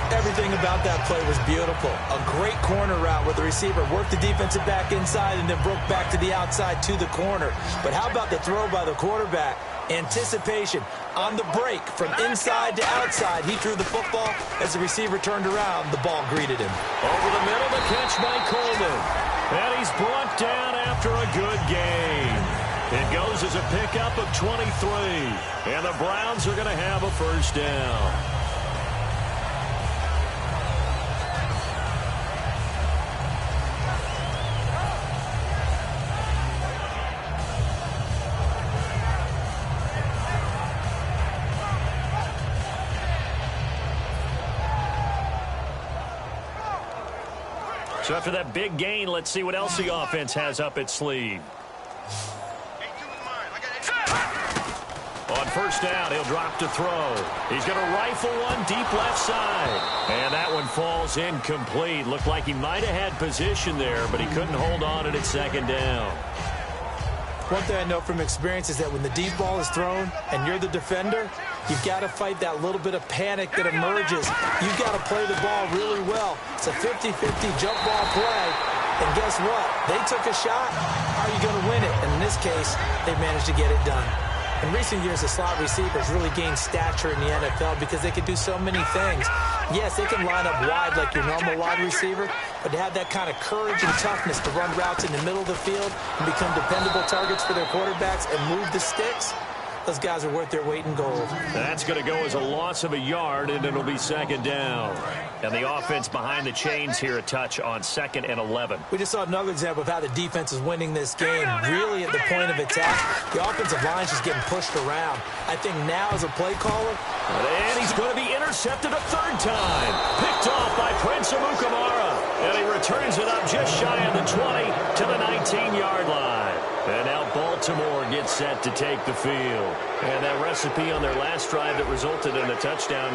Speaker 4: Everything about that play was beautiful. A great corner route where the receiver worked the defensive back inside and then broke back to the outside to the corner. But how about the throw by the quarterback? Anticipation on the break from inside to outside. He threw the football. As the receiver turned around, the ball greeted him.
Speaker 3: Over the middle, the catch by Coleman. And he's brought down after a good gain. It goes as a pickup of 23. And the Browns are going to have a first down. So after that big gain, let's see what else the offense has up its sleeve. On first down, he'll drop to throw. He's going to rifle one deep left side. And that one falls incomplete. Looked like he might have had position there, but he couldn't hold on at second down.
Speaker 4: One thing I know from experience is that when the deep ball is thrown and you're the defender, you've got to fight that little bit of panic that emerges. You've got to play the ball really well. It's a 50-50 jump ball play. And guess what? They took a shot. How are you going to win it? And in this case, they managed to get it done. In recent years, the slot receivers really gained stature in the NFL because they can do so many things. Yes, they can line up wide like your normal wide receiver, but to have that kind of courage and toughness to run routes in the middle of the field and become dependable targets for their quarterbacks and move the sticks, those guys are worth their weight in gold.
Speaker 3: That's going to go as a loss of a yard, and it'll be second down. And the offense behind the chains here a touch on 2nd and 11.
Speaker 4: We just saw another example of how the defense is winning this game. Really at the point of attack, the offensive line is just getting pushed around. I think now as a play caller.
Speaker 3: And he's going to be intercepted a third time. Picked off by Prince Amukamara. And he returns it up just shy of the 20 to the 19-yard line. And now Baltimore gets set to take the field. And that recipe on their last drive that resulted in a touchdown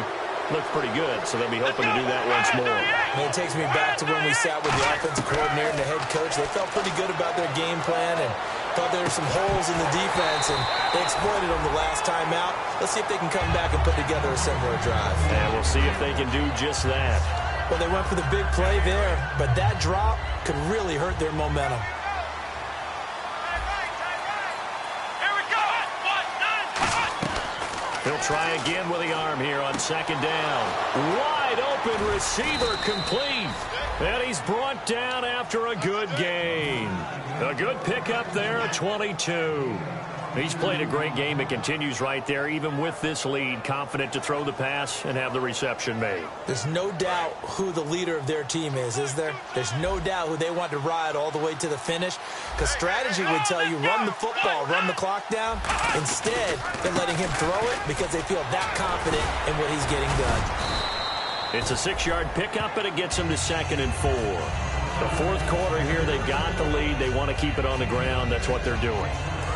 Speaker 3: looked pretty good, so they'll be hoping to do that once more.
Speaker 4: And it takes me back to when we sat with the offensive coordinator and the head coach. They felt pretty good about their game plan and thought there were some holes in the defense, and they exploited them the last time out. Let's see if they can come back and put together a similar drive.
Speaker 3: And we'll see if they can do just that.
Speaker 4: Well, they went for the big play there, but that drop could really hurt their momentum.
Speaker 3: He'll try again with the arm here on second down. Wide open receiver complete. And he's brought down after a good gain. A good pickup there at 22. He's played a great game. It continues right there, even with this lead, confident to throw the pass and have the reception made.
Speaker 4: There's no doubt who the leader of their team is there? There's no doubt who they want to ride all the way to the finish. Because strategy would tell you, run the football, run the clock down. Instead, they're letting him throw it because they feel that confident in what he's getting done.
Speaker 3: It's a 6-yard pickup, and it gets them to 2nd and 4. The fourth quarter here, they've got the lead. They want to keep it on the ground. That's what they're doing.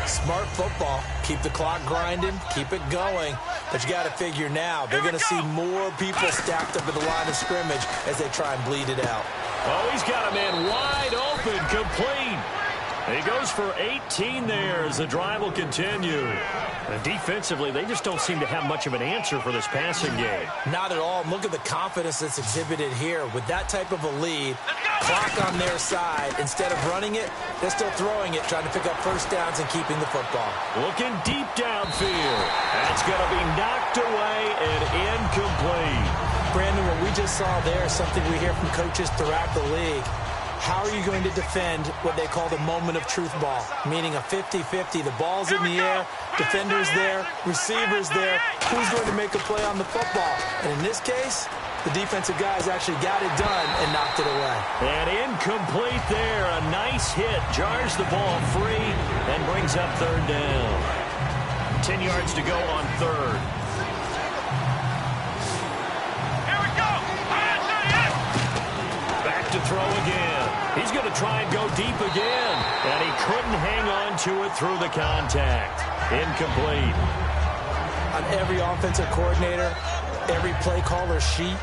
Speaker 4: Smart football. Keep the clock grinding. Keep it going. But you got to figure now, they're going to see more people stacked up at the line of scrimmage as they try and bleed it out.
Speaker 3: Oh, he's got a man wide open, complete. He goes for 18 there as the drive will continue. And defensively, they just don't seem to have much of an answer for this passing game.
Speaker 4: Not at all. Look at the confidence that's exhibited here. With that type of a lead, clock on their side, instead of running it, they're still throwing it, trying to pick up first downs and keeping the football.
Speaker 3: Looking deep downfield. That's going to be knocked away and incomplete.
Speaker 4: Brandon, what we just saw there is something we hear from coaches throughout the league. How are you going to defend what they call the moment of truth ball, meaning a 50-50? The ball's in the air, defenders there, receivers there. Who's going to make a play on the football? And in this case, the defensive guys actually got it done and knocked it away.
Speaker 3: And incomplete there. A nice hit. Jars the ball free and brings up third down. 10 yards to go on third. To throw again. He's going to try and go deep again. And he couldn't hang on to it through the contact. Incomplete.
Speaker 4: On every offensive coordinator, every play caller sheet,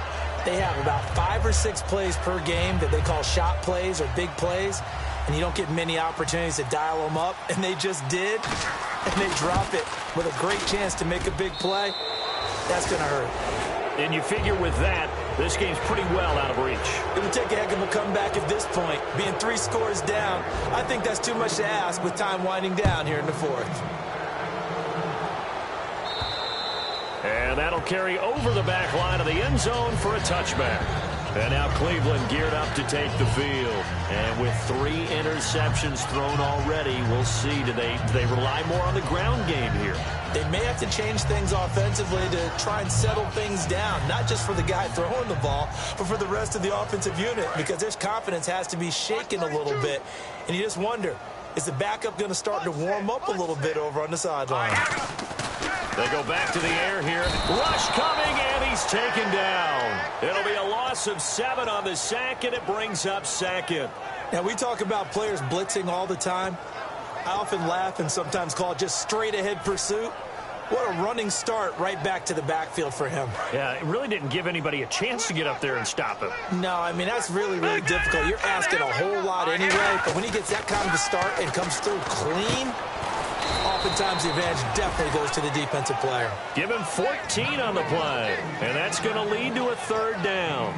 Speaker 4: they have about 5 or 6 plays per game that they call shot plays or big plays, and you don't get many opportunities to dial them up, and they just did, and they drop it with a great chance to make a big play. That's going to hurt.
Speaker 3: And you figure with that, this game's pretty well out of reach.
Speaker 4: It would take a heck of a comeback at this point. Being 3 scores down, I think that's too much to ask with time winding down here in the 4th.
Speaker 3: And that'll carry over the back line of the end zone for a touchback. And now Cleveland geared up to take the field. And with 3 interceptions thrown already, we'll see. Do they rely more on the ground game here?
Speaker 4: They may have to change things offensively to try and settle things down, not just for the guy throwing the ball, but for the rest of the offensive unit, because their confidence has to be shaken a little bit. And you just wonder, is the backup going to start to warm up a little bit over on the sideline?
Speaker 3: They go back to the air here. Rush coming, and he's taken down. It'll be a loss of 7 on the sack, and it brings up 2nd.
Speaker 4: Now, we talk about players blitzing all the time. I often laugh and sometimes call it just straight-ahead pursuit. What a running start right back to the backfield for him.
Speaker 3: Yeah, it really didn't give anybody a chance to get up there and stop him.
Speaker 4: No, I mean, that's really, really difficult. You're asking a whole lot anyway, but when he gets that kind of a start and comes through clean, oftentimes the advantage definitely goes to the defensive player.
Speaker 3: Give him 14 on the play, and that's going to lead to a 3rd down.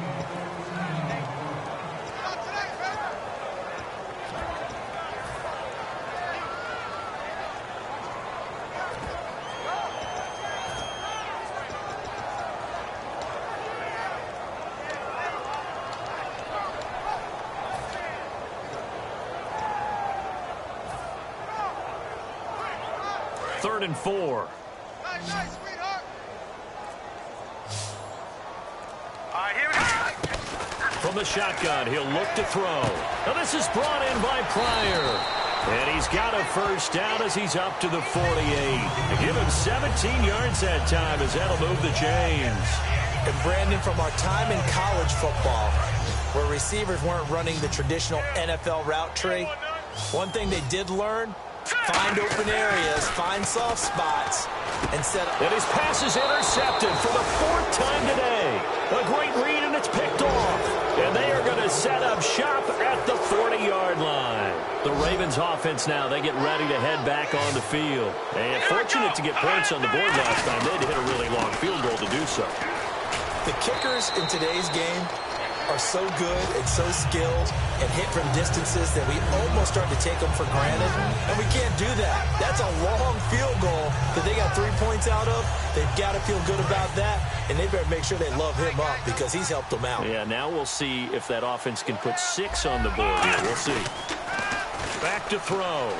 Speaker 3: Third and 4. From the shotgun, he'll look to throw. Now this is brought in by Pryor. And he's got a 1st down as he's up to the 48. To give him 17 yards that time as that'll move the chains.
Speaker 4: And Brandon, from our time in college football, where receivers weren't running the traditional NFL route tree, one thing they did learn, find open areas, find soft spots, and set up.
Speaker 3: And his pass is intercepted for the 4th time today. A great read, and it's picked off. And they are going to set up shop at the 40-yard line. The Ravens offense now, they get ready to head back on the field. And fortunate to get points on the board last time. They had to hit a really long field goal to do so.
Speaker 4: The kickers in today's game are so good and so skilled and hit from distances that we almost start to take them for granted. And we can't do that. That's a long field goal that they got 3 points out of. They've got to feel good about that, and they better make sure they love him up because he's helped them out.
Speaker 3: Yeah, now we'll see if that offense can put 6 on the board here. We'll see. Back to throw.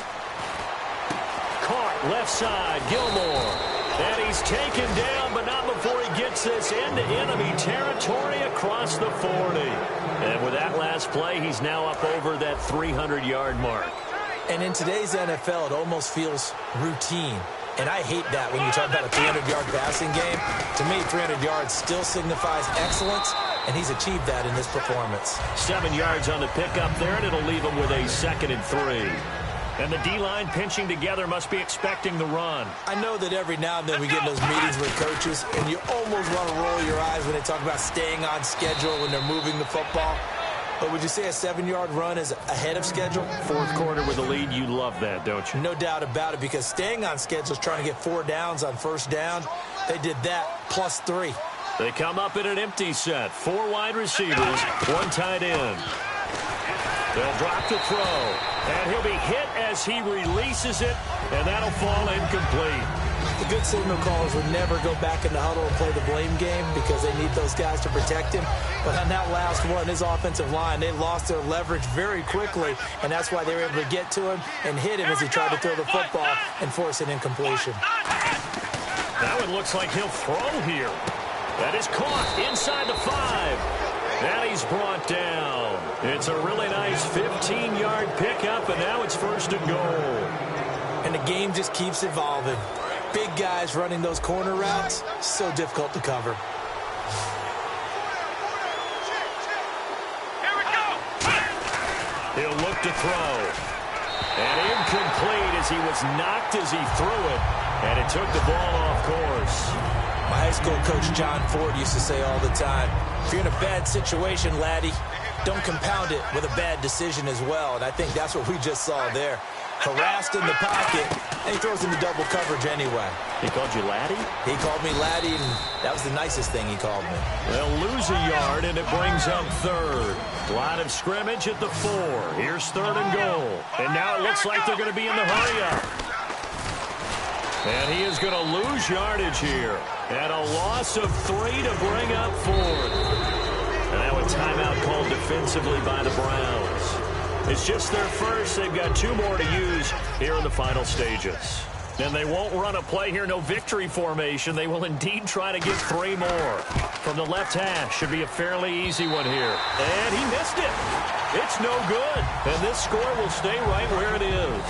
Speaker 3: Caught left side, Gilmore. And he's taken down, but not before he gets this into enemy territory across the 40. And with that last play, he's now up over that 300-yard mark.
Speaker 4: And in today's NFL, it almost feels routine. And I hate that when you talk about a 300-yard passing game. To me, 300 yards still signifies excellence, and he's achieved that in this performance.
Speaker 3: 7 yards on the pickup there, and it'll leave him with a 2nd and 3. And the D-line pinching together must be expecting the run.
Speaker 4: I know that every now and then we get in those meetings with coaches, and you almost want to roll your eyes when they talk about staying on schedule when they're moving the football. But would you say a 7-yard run is ahead of schedule?
Speaker 3: 4th quarter with a lead, you love that, don't you?
Speaker 4: No doubt about it, because staying on schedule is trying to get 4 downs on 1st down. They did that plus 3.
Speaker 3: They come up in an empty set. 4 wide receivers, 1 tight end. They'll drop to throw, and he'll be hit as he releases it, and that'll fall incomplete.
Speaker 4: The good signal callers would never go back in the huddle and play the blame game because they need those guys to protect him. But on that last one, his offensive line, they lost their leverage very quickly, and that's why they were able to get to him and hit him as he tried to throw the football and force an incompletion.
Speaker 3: That one looks like he'll throw here. That is caught inside the 5. And he's brought down. It's a really nice 15-yard pickup, and now it's 1st and goal.
Speaker 4: And the game just keeps evolving. Big guys running those corner routes, so difficult to cover.
Speaker 1: Here we go.
Speaker 3: He'll look to throw. And incomplete as he was knocked as he threw it. And it took the ball off course.
Speaker 4: My high school coach, John Ford, used to say all the time, if you're in a bad situation, laddie, don't compound it with a bad decision as well. And I think that's what we just saw there. Harassed in the pocket, and he throws into double coverage anyway.
Speaker 3: He called you laddie?
Speaker 4: He called me laddie, and that was the nicest thing he called me.
Speaker 3: They'll lose a yard, and it brings up third. Line of scrimmage at the 4. Here's 3rd and goal. And now it looks like they're going to be in the hurry-up. And he is going to lose yardage here. And a loss of 3 to bring up 4th. And now a timeout called defensively by the Browns. It's just their first. They've got 2 more to use here in the final stages. And they won't run a play here, no victory formation. They will indeed try to get 3 more. From the left hash, should be a fairly easy one here. And he missed it. It's no good. And this score will stay right where it is.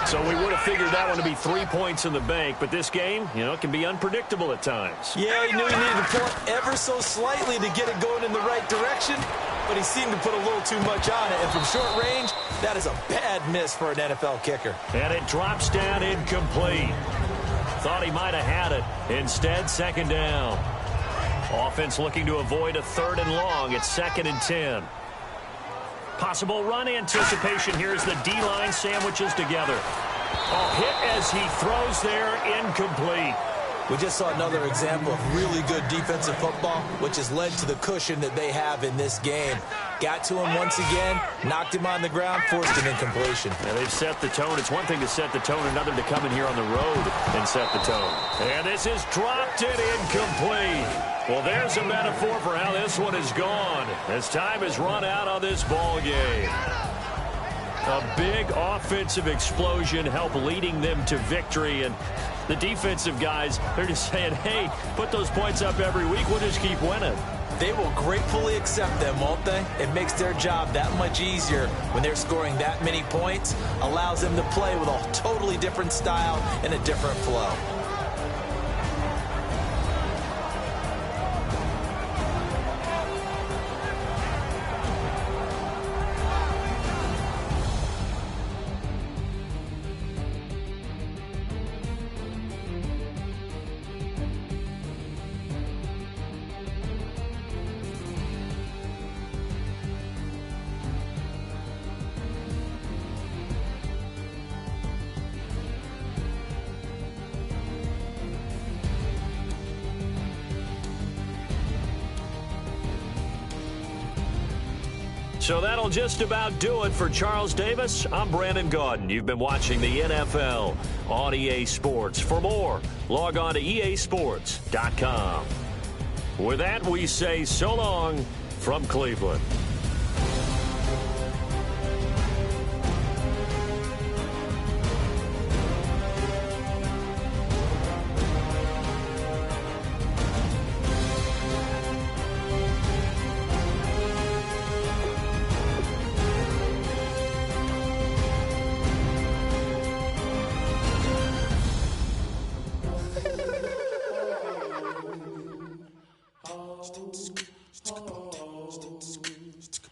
Speaker 3: So we would have figured that one to be 3 points in the bank. But this game, you know, it can be unpredictable at times.
Speaker 4: Yeah, he knew he needed to pull it ever so slightly to get it going in the right direction. But he seemed to put a little too much on it. And from short range, that is a bad miss for an NFL kicker.
Speaker 3: And it drops down incomplete. Thought he might have had it. Instead, 2nd down. Offense looking to avoid a 3rd and long. It's 2nd and 10. Possible run anticipation. Here's the D-line sandwiches together. Hit as he throws there, incomplete.
Speaker 4: We just saw another example of really good defensive football, which has led to the cushion that they have in this game. Got to him once again, knocked him on the ground, forced an incompletion.
Speaker 3: And they've set the tone. It's one thing to set the tone, another to come in here on the road and set the tone. And this is dropped and incomplete. Well, there's a metaphor for how this one is gone as time has run out on this ball game. A big offensive explosion helped leading them to victory, and the defensive guys, they're just saying, hey, put those points up every week, we'll just keep winning.
Speaker 4: They will gratefully accept them, won't they? It makes their job that much easier when they're scoring that many points, allows them to play with a totally different style and a different flow.
Speaker 3: So that'll just about do it for Charles Davis. I'm Brandon Gaudin. You've been watching the NFL on EA Sports. For more, log on to easports.com. With that, we say so long from Cleveland.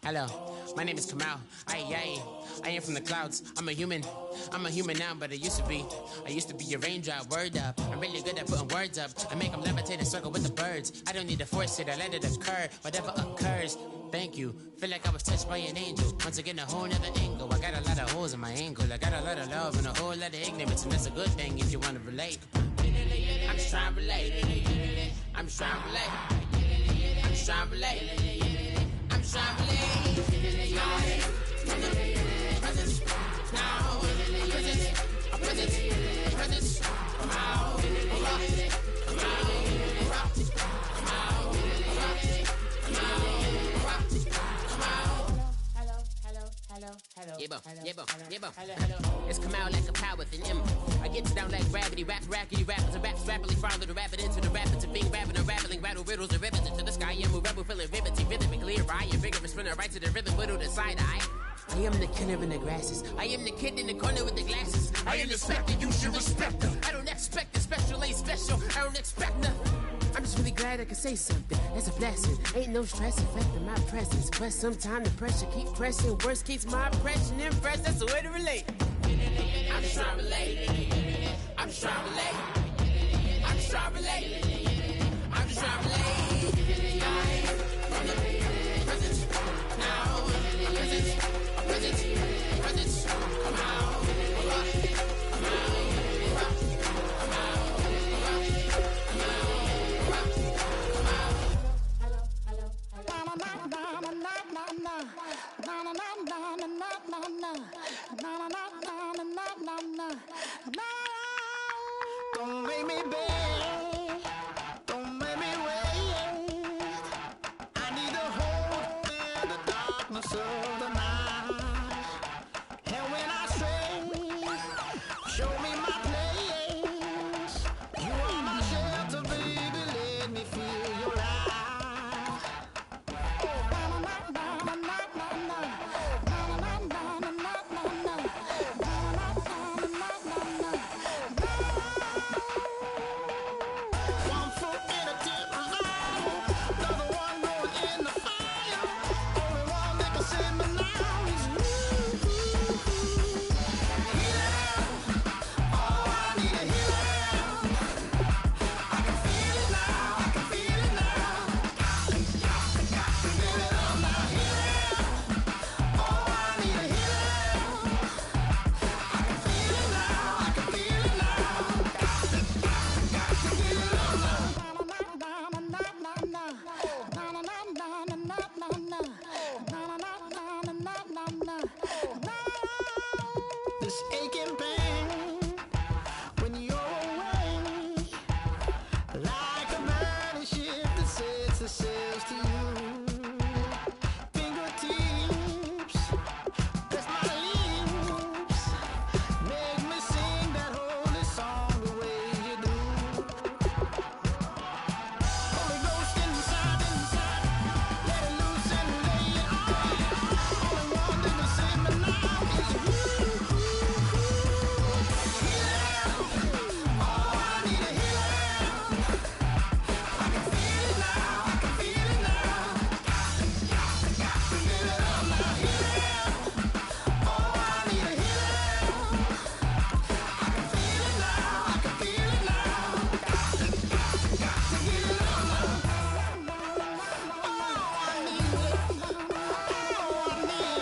Speaker 5: Hello, my name is Kamal. I am from the clouds. I'm a human now, but I used to be a raindrop. Word up, I'm really good at putting words up. I make them levitate and circle with the birds. I don't need to force it, I let it occur. Whatever occurs, thank you. Feel like I was touched by an angel. Once again, a whole nother angle. I got a lot of holes in my ankle. I got a lot of love and a whole lot of ignorance, and that's a good thing if you want to relate. I'm just trying to relate. I'm just trying to relate. I'm just trying to relate. I'm just trying to relate. It's come out like a power with an M. I get down like gravity, rackety rappers and raps rapidly follow the rapid into the rapids of being rapping and rattling, rattle riddles and rivets into the sky. I'm a rebel feeling riveting, rhythmically I am vigorous, spinner right to the rhythm, widow to side eye. I am the killer in the grasses. I am the kid in the corner with the glasses. I am the specter, you should respect them. I don't expect the special, ain't special. I don't expect nothing. I'm just really glad I can say something. That's a blessing. Ain't no stress affecting my presence. But sometimes the pressure keep pressing. Worst keeps my impression impressed. That's the way to relate. I'm just trying to relate. I'm just trying to relate. I'm just trying to relate.
Speaker 6: make me beg, don't make me wait. I need to hold in the darkness of the night. And when I stray, show me my place. You are my shelter, baby, let me feel your light. One foot in a tip, another one going in the fire. Only one that can save me now is you. Healing, oh, I need a healing. I can feel it now, I can feel it now. Got to get it up now. Healing, oh, I need a healing. I can feel it now, I can feel it now. Got to get it up now. This aching pain when you're away, like a burning ship that sets the sails to you. Fingertips, press my lips, make me sing that holy song the way you do. Holy Ghost inside, let it loose and lay it on. Only one that can save me now is you. Healing, oh, I need a healing. I can feel it now, I can feel it now. Got to get it up now. Healing, oh, I need a healing. I can feel it now, I can feel it now. Got to get it up now. Oh, I need it. Oh, I need it.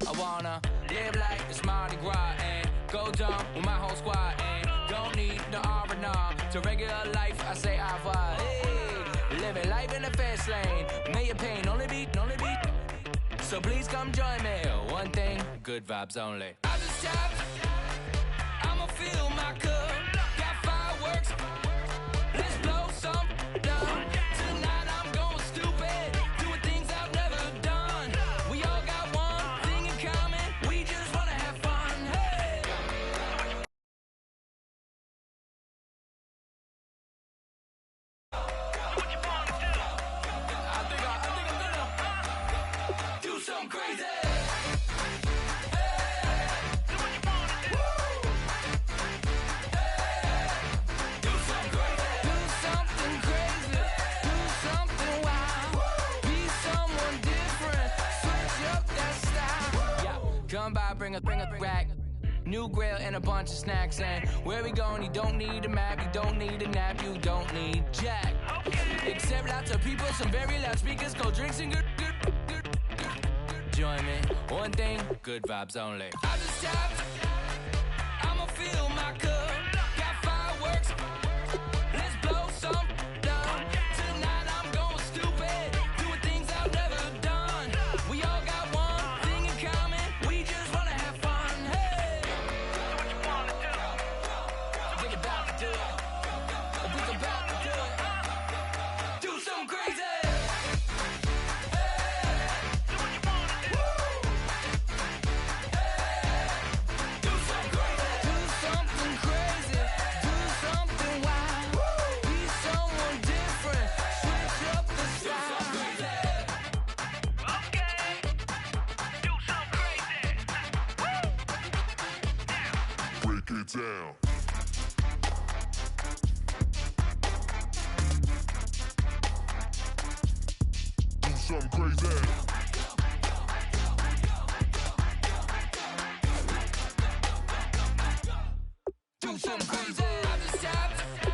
Speaker 7: I wanna live like it's Mardi Gras and go dumb with my whole squad and don't need no R&R to regular life. I say au revoir. Hey, living life in the fast lane. May your pain only beat. So please come join me. One thing, good vibes only. I just tapped. I'ma fill my cup. Got fireworks. Let's blow some down. Tonight I'm going stupid. Doing things I've never done. We all got one thing in common. We just wanna have fun. Hey. I think I'm gonna do something crazy. Come by, bring a rack. New grill and a bunch of snacks. And where we going, you don't need a map. You don't need a nap. You don't need jack. Except lots of people, some very loud speakers, cold drinks and good. Join me. One thing, good vibes only. I just tapped. I'ma fill my cup. Got fireworks. Let's blow some down. Tonight I'm going stupid. Doing things I've never done. We all got one thing in common. We just wanna have fun. Hey. Think about to do it. Think about to do it. Do something crazy. Do
Speaker 6: Break it down. Do something crazy.
Speaker 7: Do something crazy. At the steps,